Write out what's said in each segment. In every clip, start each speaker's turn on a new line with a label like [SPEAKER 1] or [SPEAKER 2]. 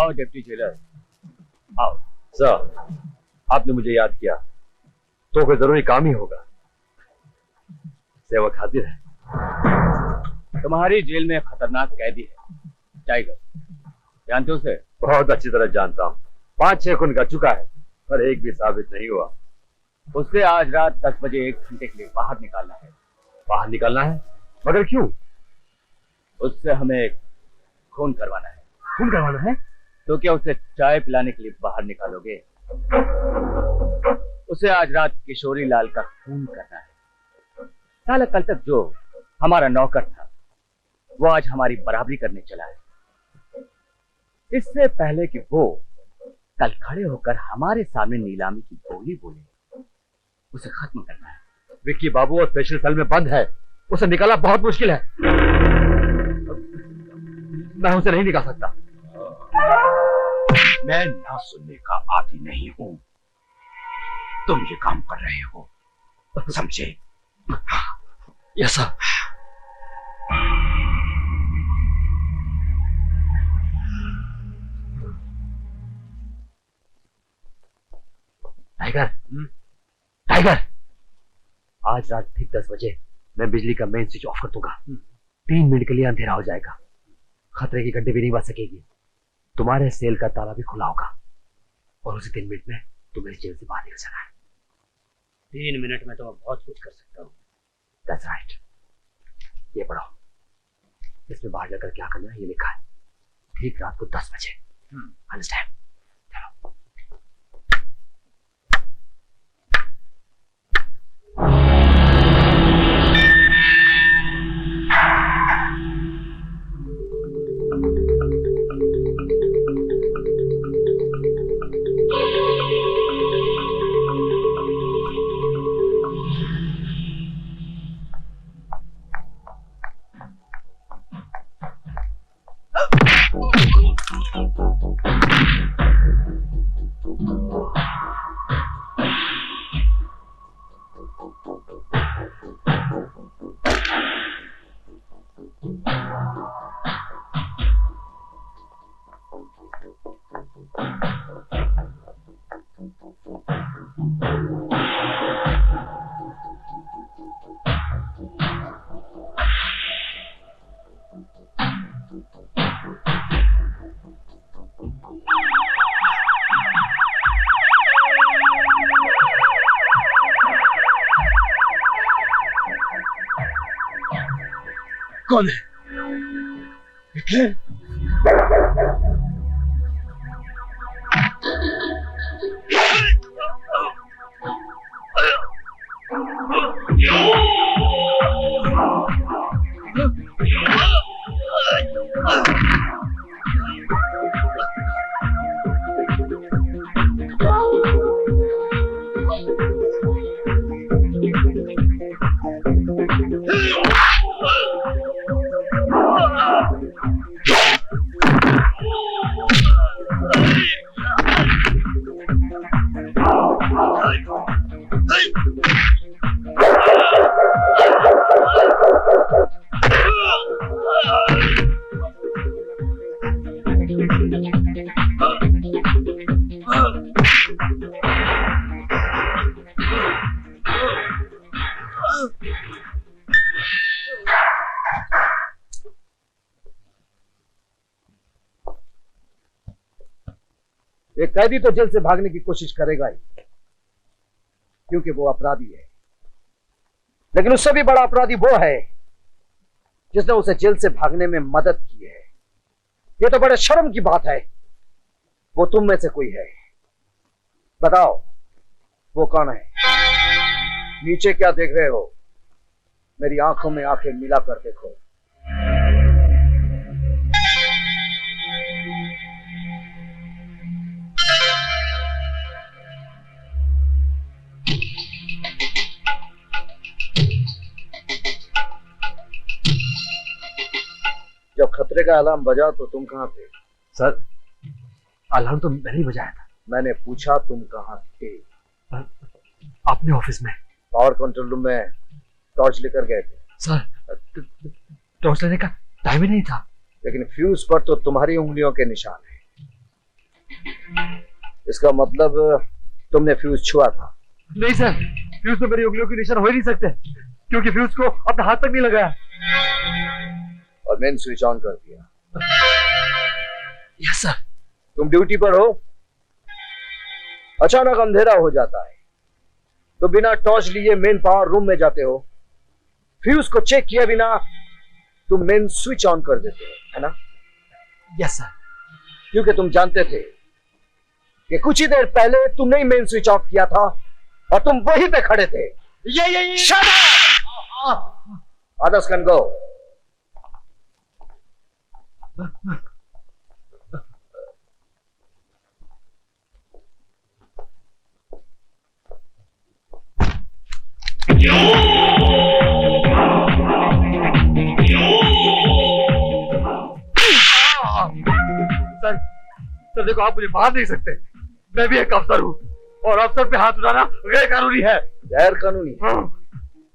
[SPEAKER 1] आओ deputy jailer, आओ।
[SPEAKER 2] Sir, आपने मुझे याद किया तो कोई जरूरी काम ही होगा। सेवक हाजिर है।
[SPEAKER 1] तुम्हारी जेल में खतरनाक कैदी है, टाइगर। जानते हो उसे?
[SPEAKER 2] बहुत अच्छी तरह जानता हूँ। 5-6 खून कर चुका है, पर एक भी साबित नहीं हुआ।
[SPEAKER 1] उससे आज रात 10 बजे 1 घंटे के लिए बाहर निकालना है।
[SPEAKER 2] बाहर निकालना है? मगर क्यों?
[SPEAKER 1] उससे हमें खून करवाना है।
[SPEAKER 2] खून करवाना है?
[SPEAKER 1] तो क्या उसे चाय पिलाने के लिए बाहर निकालोगे? उसे आज रात किशोरी लाल का खून करना है। साला कल तक जो हमारा नौकर था, वो आज हमारी बराबरी करने चला है। इससे पहले कि वो कल खड़े होकर हमारे सामने नीलामी की बोली बोले, उसे खत्म करना है।
[SPEAKER 2] विक्की बाबू और स्पेशल सेल में बंद है, उसे निकालना बहुत मुश्किल है। मैं उसे नहीं निकाल सकता।
[SPEAKER 3] मैं ना सुनने का आदी नहीं हूं। तुम ये काम कर रहे हो, समझे?
[SPEAKER 2] Yes sir. टाइगर, टाइगर, आज रात ठीक 10 बजे मैं बिजली का मेन स्विच ऑफ कर दूंगा। 3 मिनट के लिए अंधेरा हो जाएगा। खतरे की घंटी भी नहीं बज सकेगी। तुम्हारे सेल का ताला भी खुला होगा और उसी 3 मिनट में तुम्हें जेल से बाहर निकल जाना है।
[SPEAKER 4] 3 मिनट में तो मैं बहुत कुछ कर सकता हूँ।
[SPEAKER 2] That's right. ये पढ़ो, इसमें बाहर जाकर क्या करना है ये लिखा है। ठीक रात को 10 बजे। अंडरस्टैंड? चलो।
[SPEAKER 3] कौन है? हिटलर?
[SPEAKER 5] एक कैदी तो जेल से भागने की कोशिश करेगा ही, क्योंकि वो अपराधी है। लेकिन उससे भी बड़ा अपराधी वो है जिसने उसे जेल से भागने में मदद की है। ये तो बड़े शर्म की बात है। वो तुम में से कोई है, बताओ वो कौन है? नीचे क्या देख रहे हो? मेरी आंखों में आंखें मिलाकर देखो। जब खतरे का अलार्म बजा तो तुम कहां थे?
[SPEAKER 2] सर, अलार्म तो मैंने ही बजाया था।
[SPEAKER 5] मैंने पूछा तुम कहां थे?
[SPEAKER 2] अपने ऑफिस में।
[SPEAKER 5] पावर कंट्रोल रूम में टॉर्च लेकर गए थे?
[SPEAKER 2] सर, टॉर्च लेने का टाइम ही नहीं था।
[SPEAKER 5] लेकिन फ्यूज पर तो तुम्हारी उंगलियों के निशान हैं। इसका मतलब तुमने फ्यूज छुआ था।
[SPEAKER 2] नहीं सर, फ्यूज तो मेरी उंगलियों के निशान हो ही नहीं सकते, क्योंकि फ्यूज को अपने हाथ तक नहीं लगाया।
[SPEAKER 5] और मेन स्विच ऑन कर दिया।
[SPEAKER 2] Yes sir.
[SPEAKER 5] तुम ड्यूटी पर हो, अचानक अंधेरा हो जाता है तो बिना टॉर्च लिए मेन पावर रूम में जाते हो, फ्यूज को चेक किए बिना तुम मेन स्विच ऑन कर देते हो, है ना?
[SPEAKER 2] Yes sir.
[SPEAKER 5] क्योंकि तुम जानते थे कि कुछ ही देर पहले तुमने ही मेन स्विच ऑफ किया था और तुम वहीं पे खड़े थे।
[SPEAKER 2] ये
[SPEAKER 5] Shut up! Others can go.
[SPEAKER 2] Sir देखो, आप मुझे मार नहीं सकते। मैं भी एक अफसर हूँ और अफसर पे हाथ उठाना गैर कानूनी है।
[SPEAKER 5] गैर कानूनी?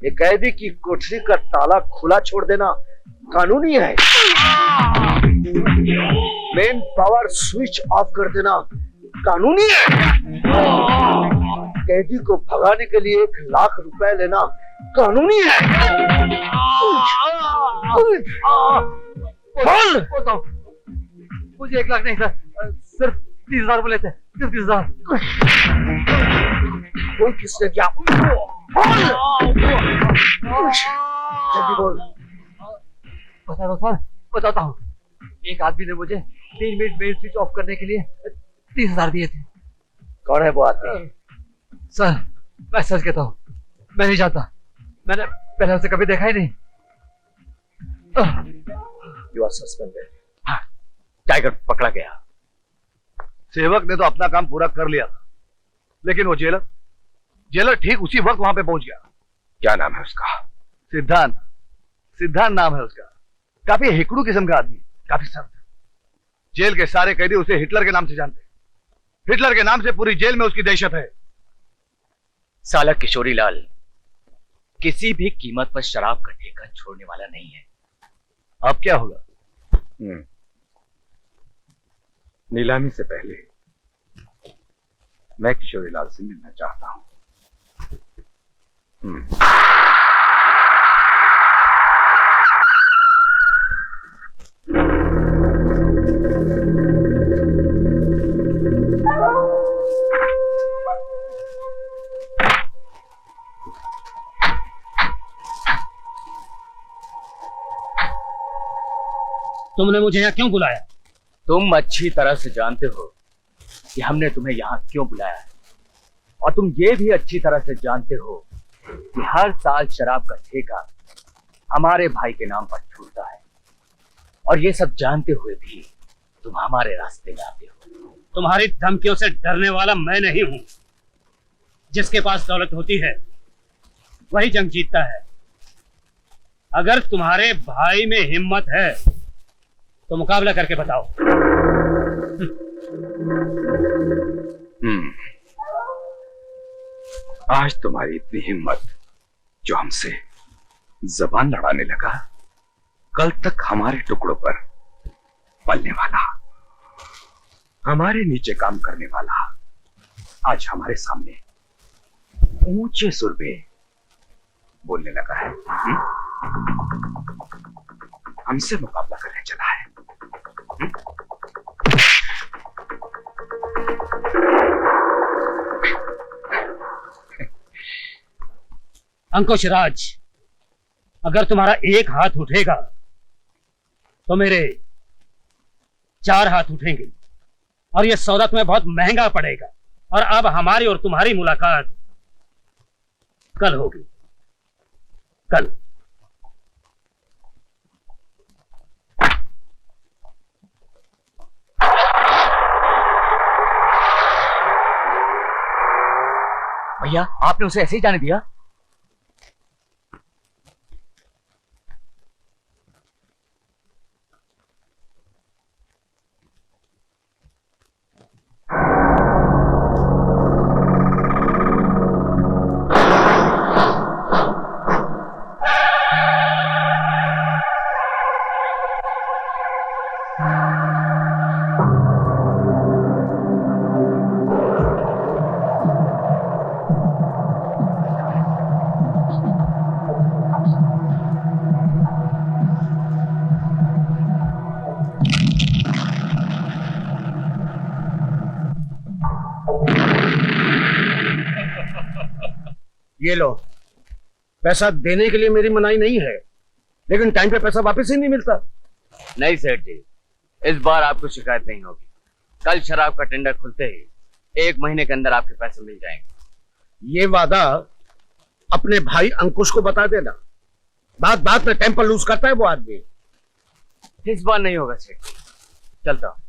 [SPEAKER 5] ये कैदी की कोठरी का ताला खुला छोड़ देना कानूनी है। मेन पावर स्विच ऑफ कर देना कानूनी है। कैदी को भगाने के लिए 1 लाख रुपए लेना कानूनी है।
[SPEAKER 2] बोल। मुझे 1 लाख नहीं सर, सिर्फ 30,000 बोले थे, सिर्फ 30,000।
[SPEAKER 5] बोल किसने क्या? जल्दी बोल।
[SPEAKER 2] बता दो सर, बताता हूँ। एक आदमी ने मुझे 3 मिनट मेन स्विच ऑफ करने के लिए 30,000 दिए थे।
[SPEAKER 5] कौन है वो आदमी?
[SPEAKER 2] सर मैं सच कहता हूँ, मैं नहीं जानता। मैंने पहले उसे कभी देखा ही नहीं।
[SPEAKER 5] You are suspended.
[SPEAKER 1] टाइगर पकड़ा गया।
[SPEAKER 6] सेवक ने तो अपना काम पूरा कर लिया, लेकिन वो जेलर ठीक उसी वक्त वहां पे पहुंच गया।
[SPEAKER 3] क्या नाम है उसका?
[SPEAKER 6] सिद्धांत नाम है उसका। काफी हिकड़ू किस्म का आदमी, काफी सख्त। जेल के सारे कैदी उसे हिटलर के नाम से जानते हैं। हिटलर के नाम से पूरी जेल में उसकी दहशत है।
[SPEAKER 1] साला किशोरी लाल किसी भी कीमत पर शराब का ठेका छोड़ने वाला नहीं है।
[SPEAKER 6] अब क्या होगा?
[SPEAKER 3] नीलामी से पहले मैं किशोरी लाल से मिलना चाहता हूं।
[SPEAKER 4] तुमने मुझे यहाँ क्यों बुलाया?
[SPEAKER 1] तुम अच्छी तरह से जानते हो कि हमने तुम्हें यहाँ क्यों बुलाया है, और तुम ये भी अच्छी तरह से जानते हो कि हर साल शराब का ठेका हमारे भाई के नाम पर छूटता है, और ये सब जानते हुए भी तुम हमारे रास्ते में आते हो।
[SPEAKER 4] तुम्हारी धमकियों से डरने वाला मैं नहीं हूं। जिसके पास दौलत होती है वही जंग जीतता है। अगर तुम्हारे भाई में हिम्मत है तो मुकाबला करके बताओ।
[SPEAKER 3] आज तुम्हारी इतनी हिम्मत जो हमसे जबान लड़ाने लगा, कल तक हमारे टुकड़ों पर पलने वाला, हमारे नीचे काम करने वाला, आज हमारे सामने ऊंचे सुर में बोलने लगा है। हमसे मुकाबला करने चला है।
[SPEAKER 4] अंकुश राज, अगर तुम्हारा एक हाथ उठेगा तो मेरे 4 हाथ उठेंगे, और यह सौदा तुम्हें बहुत महंगा पड़ेगा। और अब हमारी और तुम्हारी मुलाकात कल होगी। कल।
[SPEAKER 1] भैया, आपने उसे ऐसे ही जाने दिया?
[SPEAKER 5] ये लो, पैसा देने के लिए मेरी मनाही नहीं है, लेकिन टाइम पे पैसा वापस ही नहीं मिलता।
[SPEAKER 1] नहीं सेठ जी, इस बार आपको शिकायत नहीं होगी। कल शराब का टेंडर खुलते ही 1 महीने के अंदर आपके पैसे मिल जाएंगे।
[SPEAKER 5] ये वादा अपने भाई अंकुश को बता देना। बात बात में टेम्पर लूज करता है वो आदमी।
[SPEAKER 1] इस बार नहीं होगा सेठ जी, चलता हूं।